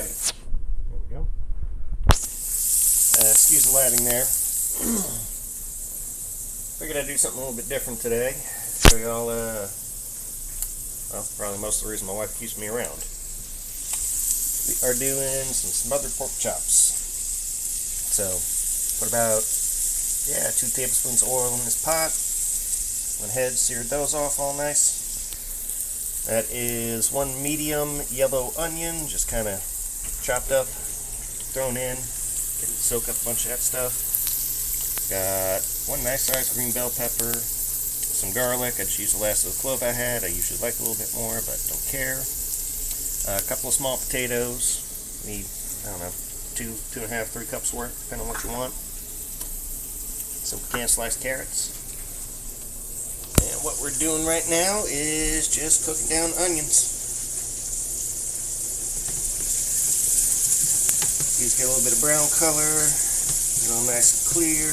lighting. There we go. Excuse the lighting there. Figured I'd do something a little bit different today. Show y'all, well, probably most of the reason my wife keeps me around. We are doing some smothered pork chops. So, put about, 2 tablespoons of oil in this pot. Went ahead, seared those off all nice. That is 1 medium yellow onion, just kind of chopped up, thrown in, get it soak up a bunch of that stuff. Got 1 nice sized green bell pepper, some garlic. I just used the last of the clove I had. I usually like a little bit more, but don't care. A couple of small potatoes. Need, I don't know, 2 and a half, 3 cups worth, depending on what you want. Some canned sliced carrots. And what we're doing right now is just cooking down onions. These get a little bit of brown color, get all nice and clear.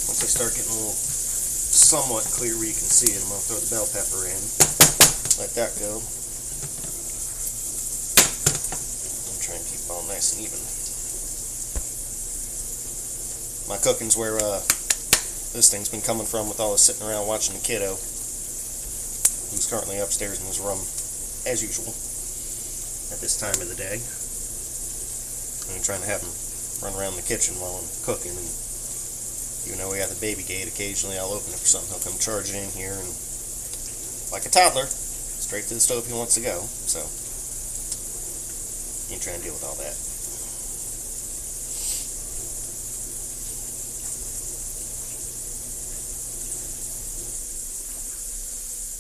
Once they start getting a little somewhat clear where you can see it, I'm going to throw the bell pepper in. Let that go. I'm trying to keep it all nice and even. My cooking's where this thing's been coming from with all this sitting around watching the kiddo, who's currently upstairs in his room, as usual, at this time of the day. I'm trying to have him run around the kitchen while I'm cooking, and even though we have the baby gate, occasionally I'll open it for something. He'll come charging in here, and like a toddler, straight to the stove he wants to go, so you ain't trying to deal with all that.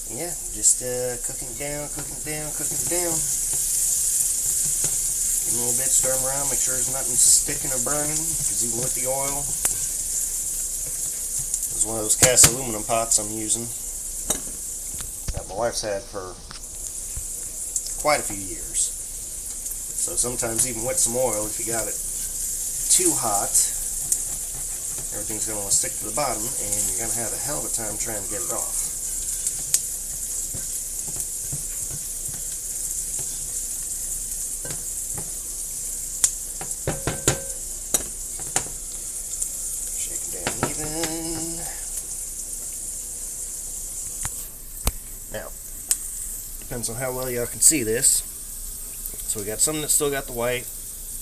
Yeah, just cooking it down. Give them a little bit, stir them around, make sure there's nothing sticking or burning, because even with the oil, this is one of those cast aluminum pots I'm using that my wife's had for quite a few years. So sometimes even with some oil, if you got it too hot, everything's going to want to stick to the bottom, and you're going to have a hell of a time trying to get it off. Now, depends on how well y'all can see this. So we got some that's still got the white.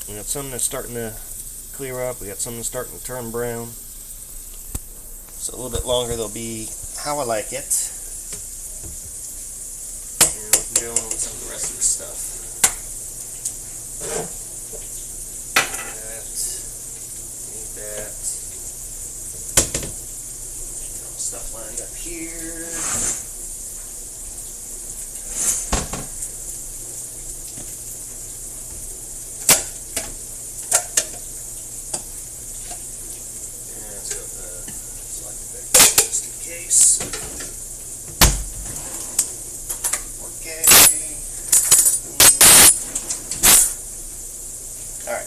We got some that's starting to clear up. We got some that's starting to turn brown. So a little bit longer they'll be how I like it. And we can go on with some of the rest of the stuff. Need that. Got all stuff lined up here. Case. Okay. Alright.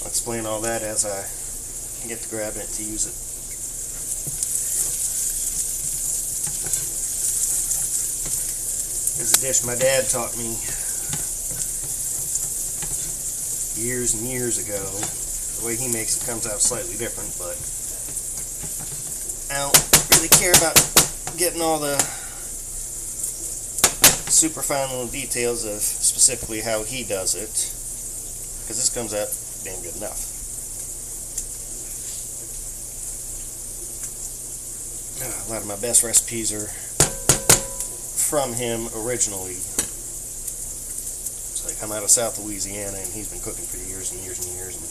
I'll explain all that as I get to grabbing it to use it. There's a dish my dad taught me years and years ago. The way he makes it comes out slightly different, but I don't really care about getting all the super fine little details of specifically how he does it, because this comes out damn good enough. A lot of my best recipes are from him originally. So they come out of South Louisiana, and he's been cooking for years and years and years. And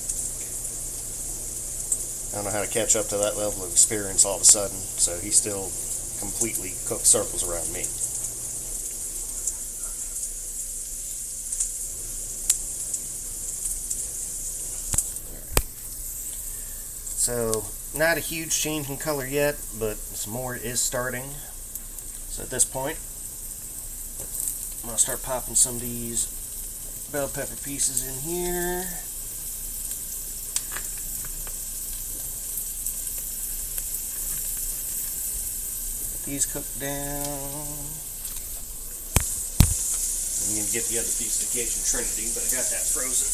I don't know how to catch up to that level of experience all of a sudden, so he still completely cooks circles around me. So, not a huge change in color yet, but some more is starting. So at this point, I'm going to start popping some of these bell pepper pieces in here. Let these cook down. I'm going to get the other piece of Cajun Trinity, but I got that frozen.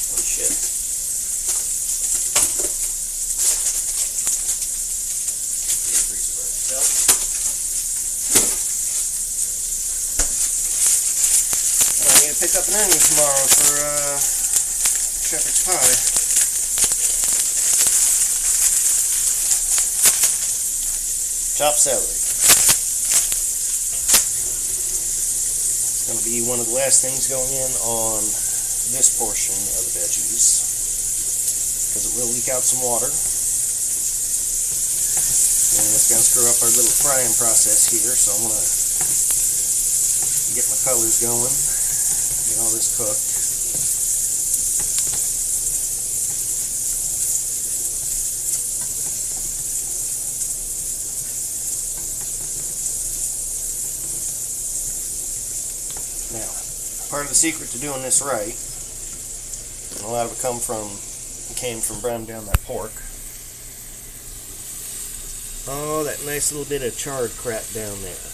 Oh shit. I need to pick up an onion tomorrow for shepherd's pie. Chopped celery. It's going to be one of the last things going in on this portion of the veggies, because it will leak out some water. And it's going to screw up our little frying process here, so I'm going to get my colors going, get all this cooked. Now, part of the secret to doing this right, and a lot of it came from browning down that pork. Oh, that nice little bit of charred crap down there,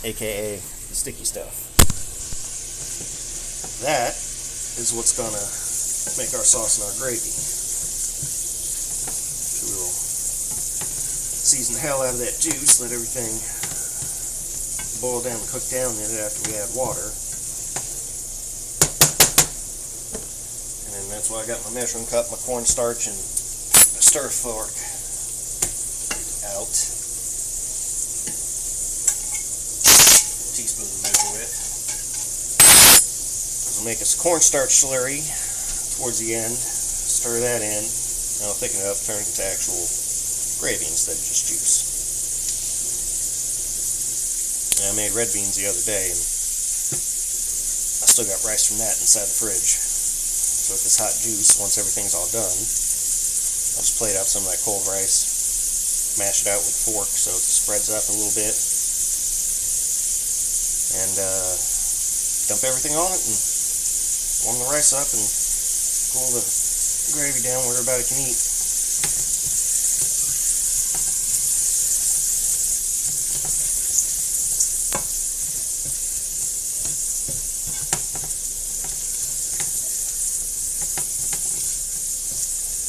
aka the sticky stuff. That is what's gonna make our sauce and our gravy. So we'll season the hell out of that juice, let everything boil down and cook down in it after we add water. And then that's why I got my measuring cup, my cornstarch, and a stir fork out. Teaspoon to measure with. We'll make us cornstarch slurry towards the end. Stir that in. And I'll thicken it up, turn it into actual gravy instead of just juice. I made red beans the other day, and I still got rice from that inside the fridge. So with this hot juice, once everything's all done, I'll just plate out some of that cold rice, mash it out with a fork so it spreads up a little bit, and dump everything on it and warm the rice up and cool the gravy down where everybody can eat.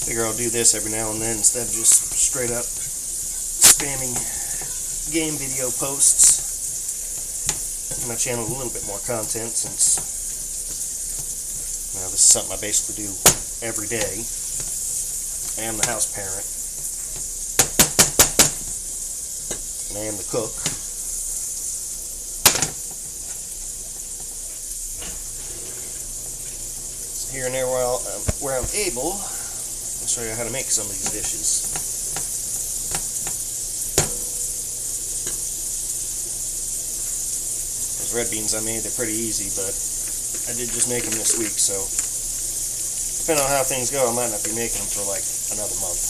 Figure I'll do this every now and then instead of just straight up spamming game video posts. Give my channel a little bit more content, since this is something I basically do every day. I am the house parent, and I am the cook. So here and there where I'm able, I'll show you how to make some of these dishes. Those red beans I made, they're pretty easy, but I did just make them this week, so depending on how things go, I might not be making them for like another month.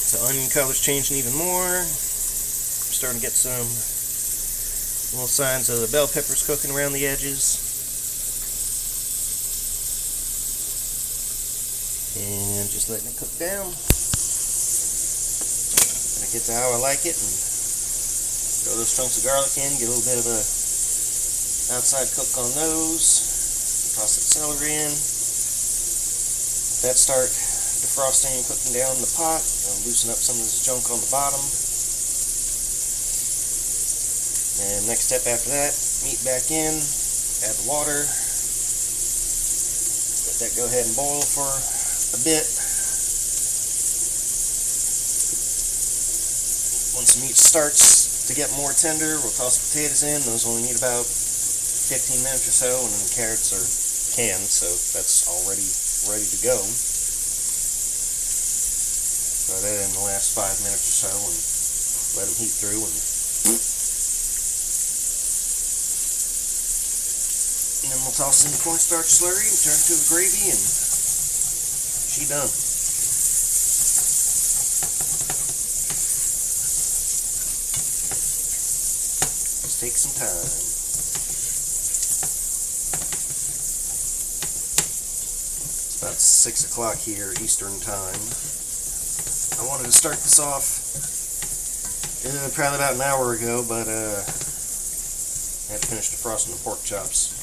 So onion color's changing even more. I'm starting to get some little signs of the bell peppers cooking around the edges. And just letting it cook down. When it gets to how I like it, and throw those chunks of garlic in, get a little bit of a outside cook on those. Toss the celery in. Let that start defrosting and cooking down in the pot. I'll loosen up some of this junk on the bottom. And next step after that, meat back in, add the water, let that go ahead and boil for a bit. Once the meat starts to get more tender, we'll toss the potatoes in. Those only need about 15 minutes or so, and then the carrots are canned, so that's already ready to go. Throw that in the last 5 minutes or so and let them heat through, and then we'll toss in the cornstarch slurry and turn it to a gravy, and she done. Just take some time. It's about 6 o'clock here, Eastern time. I wanted to start this off probably about an hour ago, but I had to finish defrosting the pork chops.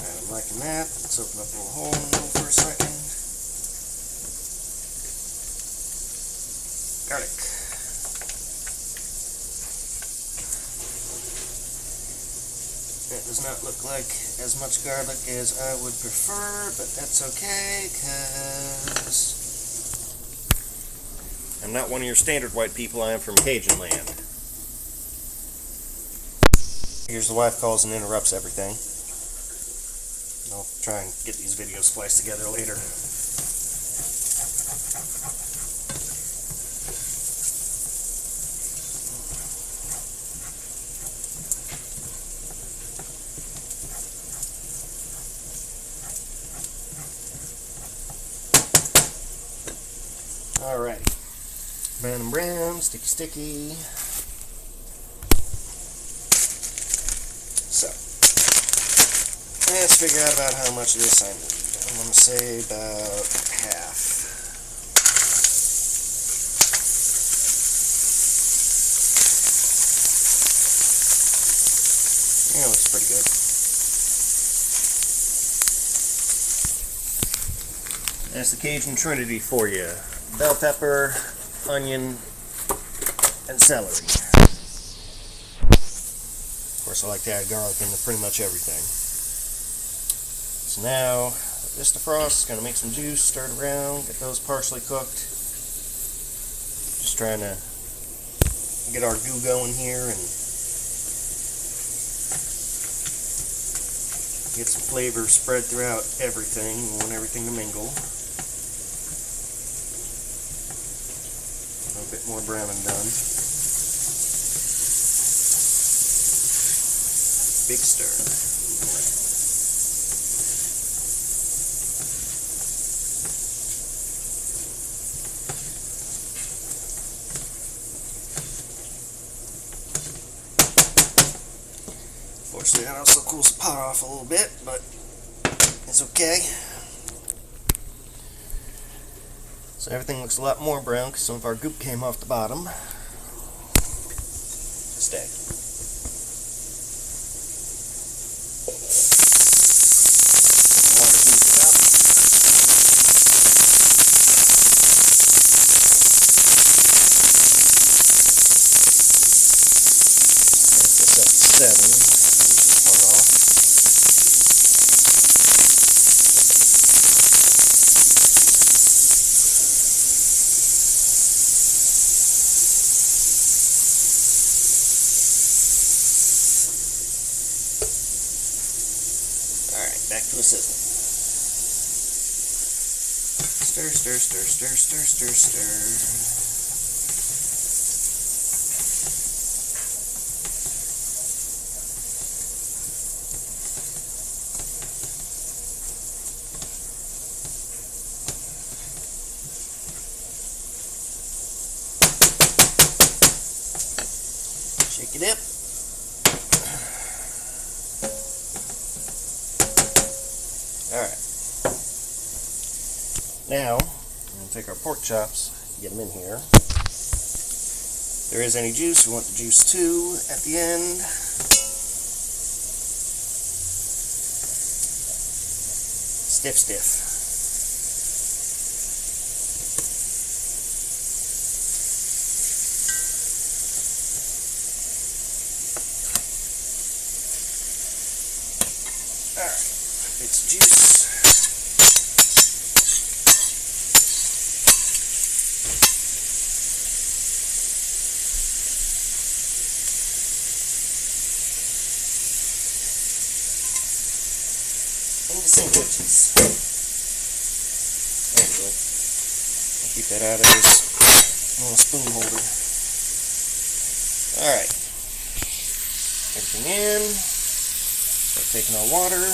Alright, I'm liking that. Let's open up a little hole in the middle for a second. Garlic. That does not look like as much garlic as I would prefer, but that's okay, because I'm not one of your standard white people. I am from Cajun land. Here's the wife calls and interrupts everything. I'll try and get these videos spliced together later. Alrighty. Brown and brown, sticky sticky. So, let's figure out about how much of this I need. I'm going to say about half. Yeah, looks pretty good. That's the Cajun Trinity for you. Bell pepper, onion, and celery. Of course, I like to add garlic into pretty much everything. So now, this defrost, gonna make some juice, stir it around, get those partially cooked. Just trying to get our goo going here and get some flavor spread throughout everything. We want everything to mingle. A bit more brown and done. Big stir. Fortunately, that also cools the pot off a little bit, but it's okay. So everything looks a lot more brown because some of our goop came off the bottom. Stay. Water heats up. Set this up to 7. Part off. Back to a sizzle. Stir, stir, stir, stir, stir, stir, stir. Shake it up. Alright. Now, we're going to take our pork chops, get them in here. If there is any juice, we want the juice too at the end. Stiff, stiff. Alright, it's juice. Into sandwiches. Actually, I'll keep that out of this little spoon holder. Alright. Everything in. Start taking our water.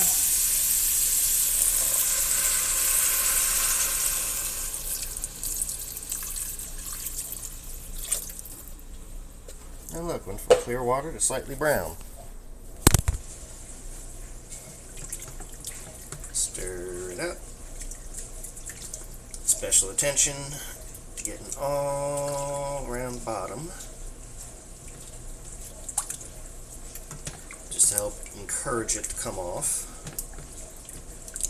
And look, went from clear water to slightly brown. Stir it up. Special attention to getting all around the bottom. Just to help encourage it to come off.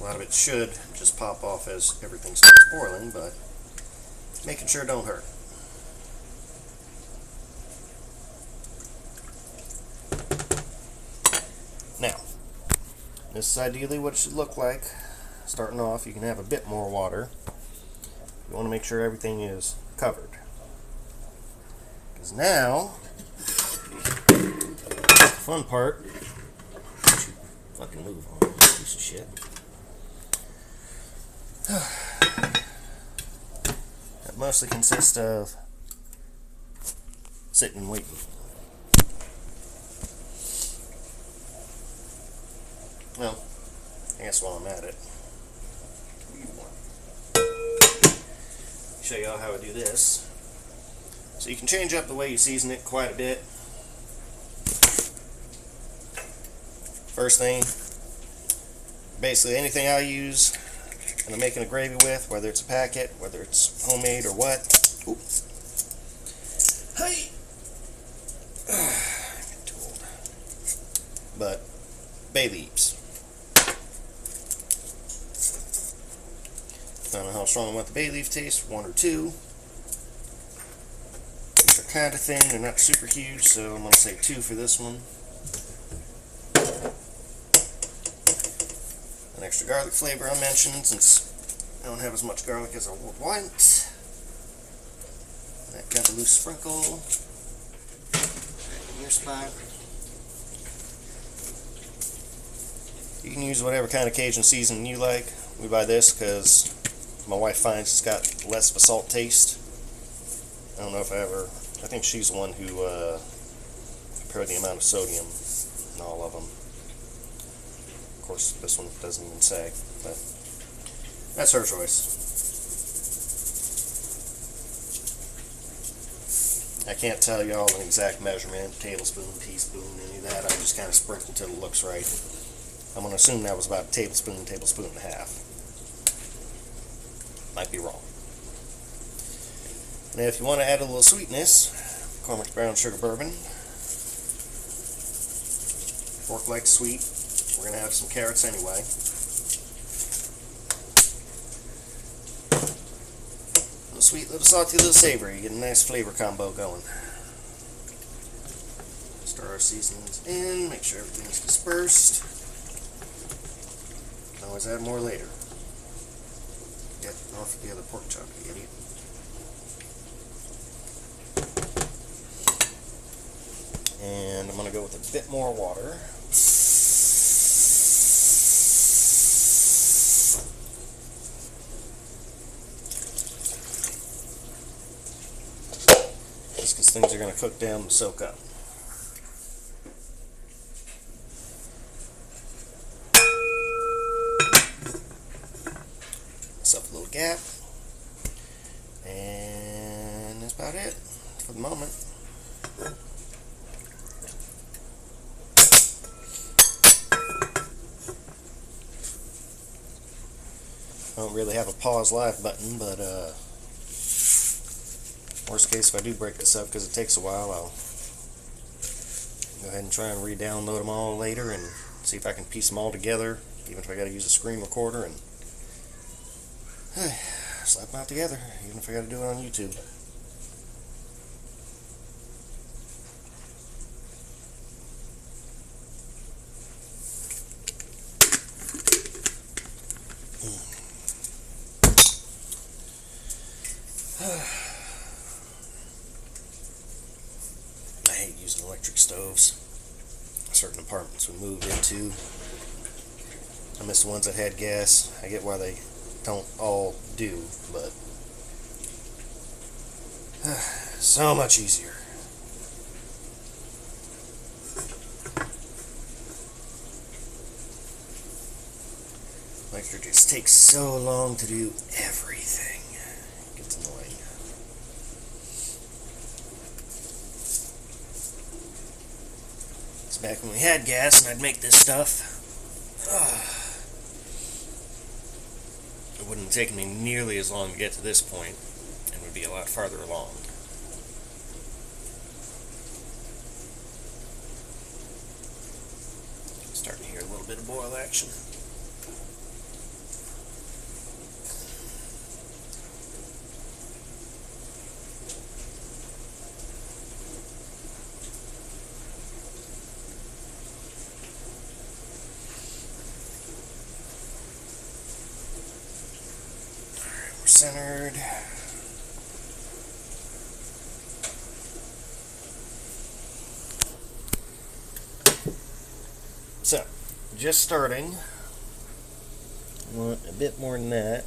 A lot of it should just pop off as everything starts boiling, but making sure it don't hurt. Now, this is ideally what it should look like. Starting off, you can have a bit more water. You want to make sure everything is covered. Because now, the fun part, fucking move on, piece of shit. That mostly consists of sitting and waiting. Well, I guess while I'm at it, show y'all how I do this. So you can change up the way you season it quite a bit. First thing, basically anything I use and I'm making a gravy with, whether it's a packet, whether it's homemade or what. Oop. Hey! I'm getting too old. But bay leaves. I don't know how strong I want the bay leaf taste, 1 or 2. These are kind of thin, they're not super huge, so I'm going to say 2 for this one. An extra garlic flavor I mentioned, since I don't have as much garlic as I would want. That got a loose sprinkle. Right in your spot. You can use whatever kind of Cajun seasoning you like. We buy this because my wife finds it's got less of a salt taste. I don't know if I think she's the one who compared the amount of sodium in all of them. Of course, this one doesn't even say, but that's her choice. I can't tell y'all an exact measurement, tablespoon, teaspoon, any of that. I just kind of sprinkle until it looks right. I'm going to assume that was about a tablespoon, tablespoon and a half. Might be wrong. Now if you want to add a little sweetness, Cormac's Brown Sugar Bourbon. Pork likes sweet. We're going to have some carrots anyway. A little sweet, a little salty, a little savory. Get a nice flavor combo going. Stir our seasonings in, make sure everything's dispersed. Can always add more later. Yep, off the other pork chop, you idiot. And I'm going to go with a bit more water. Just because things are going to cook down and soak up. Up a little gap, and that's about it for the moment. I don't really have a pause live button, but worst case, if I do break this up because it takes a while, I'll go ahead and try and re-download them all later and see if I can piece them all together, even if I got to use a screen recorder and slap them out together, even if I got to do it on YouTube. I hate using electric stoves. Certain apartments we moved into, I miss the ones that had gas. I get why they don't all do, but so much easier. Mixer just takes so long to do everything. It gets annoying. It's back when we had gas and I'd make this stuff. It wouldn't have taken me nearly as long to get to this point and would be a lot farther along. Starting to hear a little bit of boil action. Centered. So, just starting. I want a bit more than that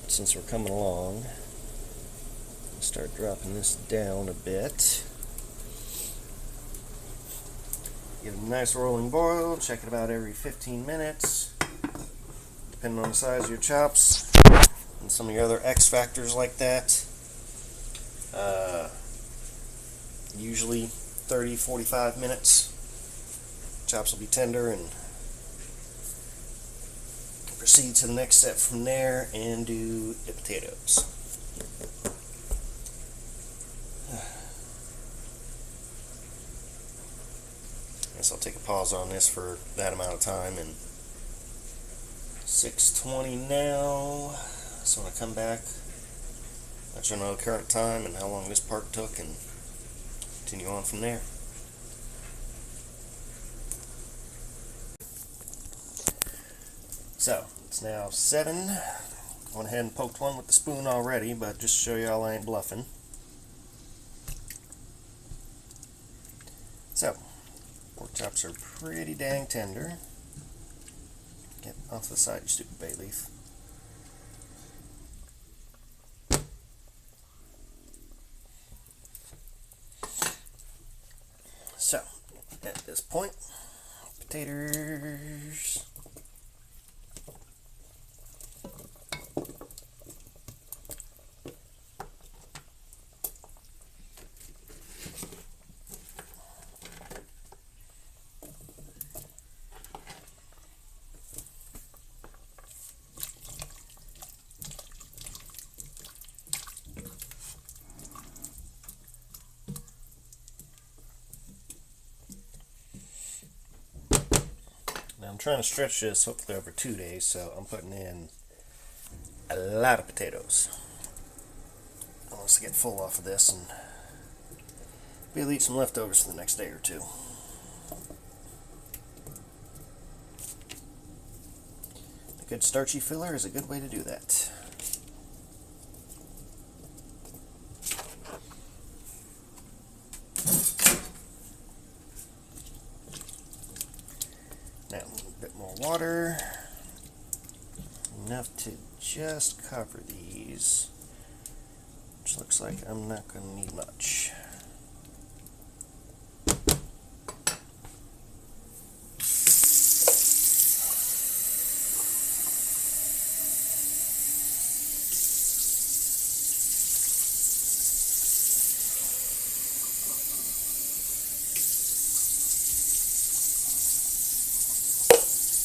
since we're coming along. I'll start dropping this down a bit. Get a nice rolling boil. Check it about every 15 minutes, depending on the size of your chops. And some of your other X factors like that. Usually 30-45 minutes. Chops will be tender, and proceed to the next step from there and do the potatoes. I guess I'll take a pause on this for that amount of time. And 6:20 now. So when I come back, let you know the current time and how long this part took, and continue on from there. So, it's now 7. I went ahead and poked one with the spoon already, but just to show y'all I ain't bluffing. So, pork chops are pretty dang tender. Get off the side, you stupid bay leaf. So, at this point, potatoes. I'm trying to stretch this hopefully over 2 days, so I'm putting in a lot of potatoes. I want us to get full off of this and be able to eat some leftovers for the next day or two. A good starchy filler is a good way to do that. Now, a bit more water, enough to just cover these, which looks like I'm not going to need much.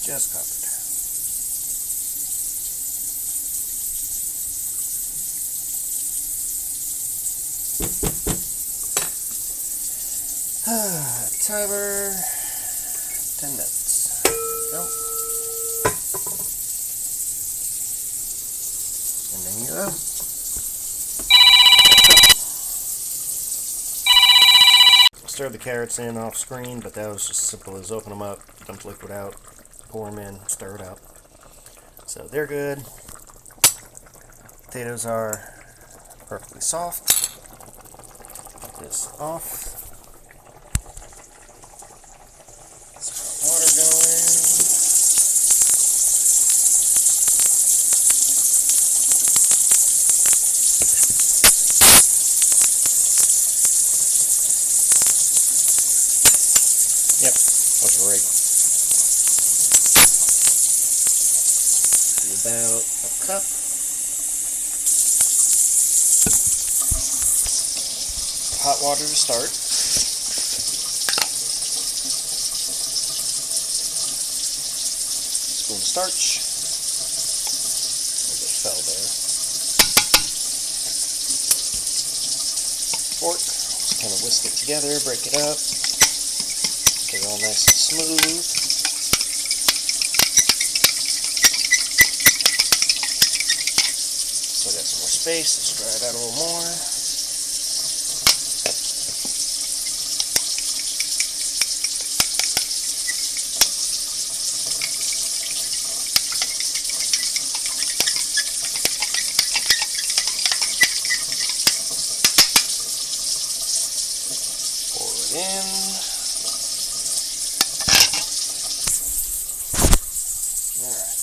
Just covered. Timer, 10 minutes. There we go. And then you're out. Stir the carrots in off screen, but that was just simple as open them up, dump liquid out, pour them in, stir it up. So they're good. Potatoes are perfectly soft. Put this off. Water going. Yep, that's right. about a cup. Hot water to start. Spoon of starch. A bit fell there. Fork. Just kind of whisk it together, break it up. Get it all nice and smooth. Still got some more space. Let's dry it out a little more. In. Alright.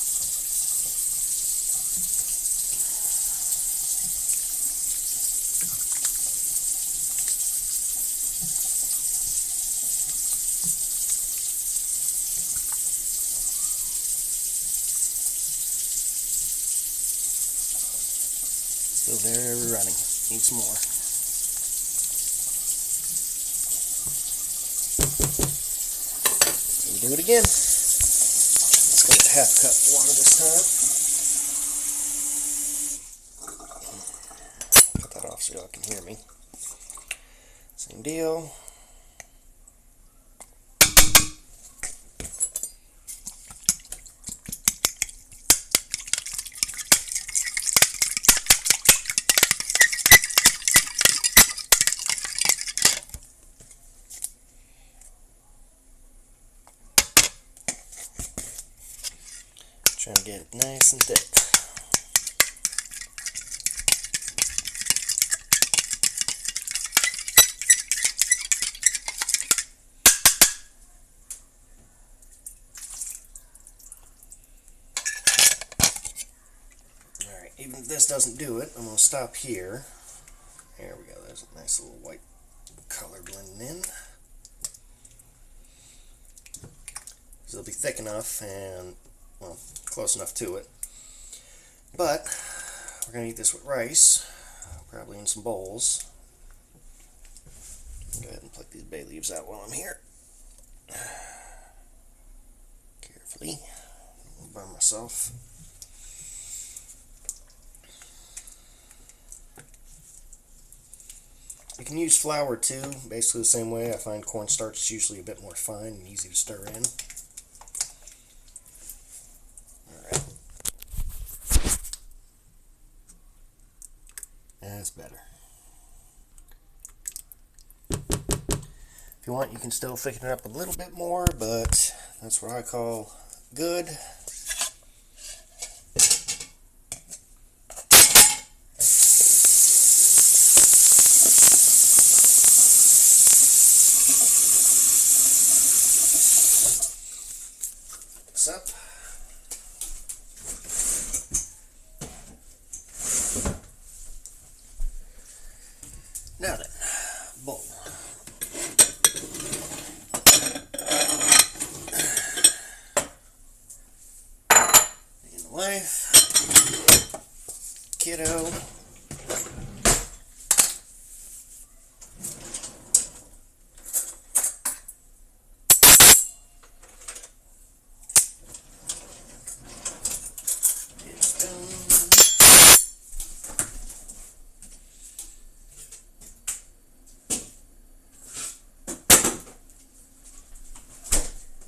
Still there, running. Need some more. Do it again. Let's go with half a cup of water this time. Cut that off so y'all can hear me. Same deal. Trying to get it nice and thick. Alright, even if this doesn't do it, I'm going to stop here. There we go, there's a nice little white color blending in. So it'll be thick enough and, well, close enough to it. But we're going to eat this with rice, probably in some bowls. Go ahead and pluck these bay leaves out while I'm here. Carefully. By myself. You can use flour too, basically the same way. I find cornstarch is usually a bit more fine and easy to stir in. Alright. That's better. If you want, you can still thicken it up a little bit more, but that's what I call good. Up. Now then, bowl. And the wife, kiddo.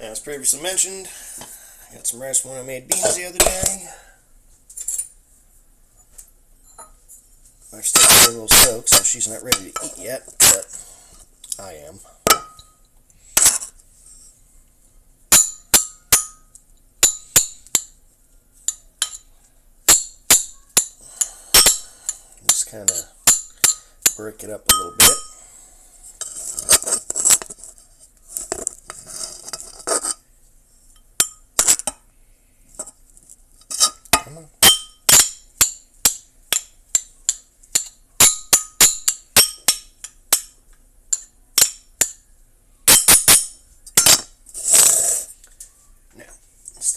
Now, as previously mentioned, I got some rice when I made beans the other day. My stick's a little soaked, so she's not ready to eat yet, but I am. Just kind of break it up a little bit.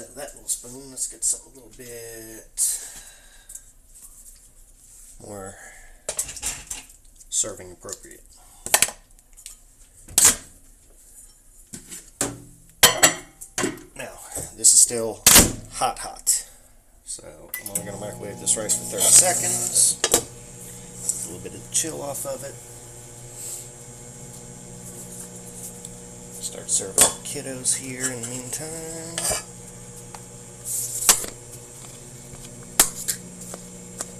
instead of that little spoon, let's get something a little bit more serving appropriate. Now, this is still hot. So I'm only going to microwave this rice for 30 seconds. A little bit of the chill off of it. Start serving kiddos here in the meantime.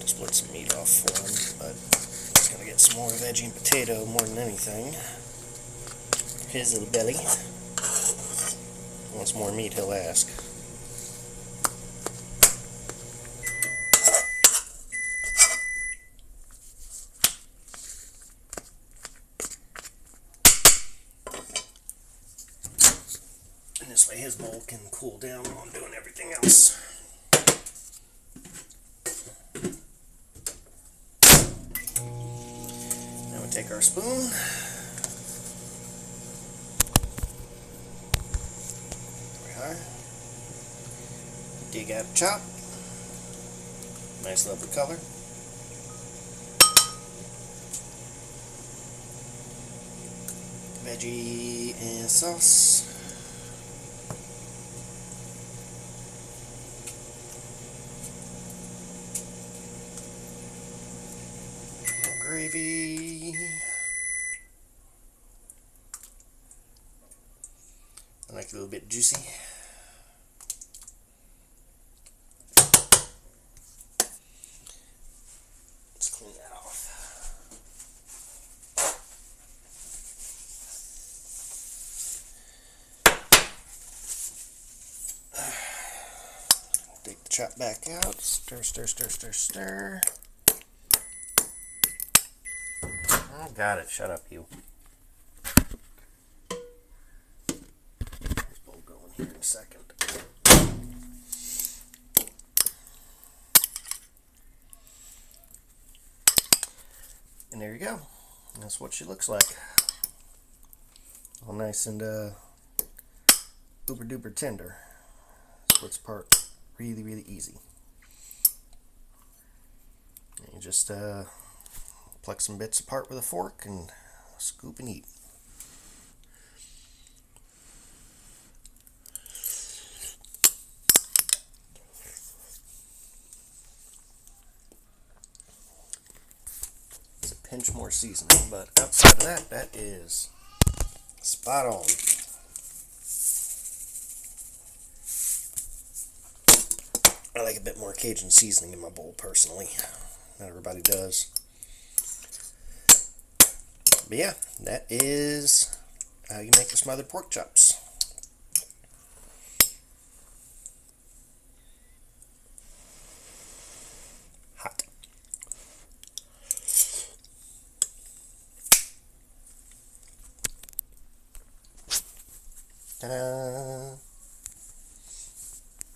Split some meat off for him, but he's going to get some more veggie and potato more than anything. His little belly. Wants more meat, he'll ask. And this way his bowl can cool down while I'm doing everything else. Now we take our spoon. Dig out a chop. Nice lovely color. Veggie and sauce. Gravy. I like it a little bit juicy. Let's clean that off. Take the chop back out. Stir, stir, stir, stir, stir. Oh, got it. Shut up, you. This bowl going here in a second. And there you go. That's what she looks like. All nice and uber duper tender. Splits apart really, really easy. And you just pluck some bits apart with a fork and scoop and eat. It's a pinch more seasoning, but outside of that, that is spot on. I like a bit more Cajun seasoning in my bowl personally. Not everybody does. But yeah, that is how you make the smothered pork chops. Hot. Ta-da!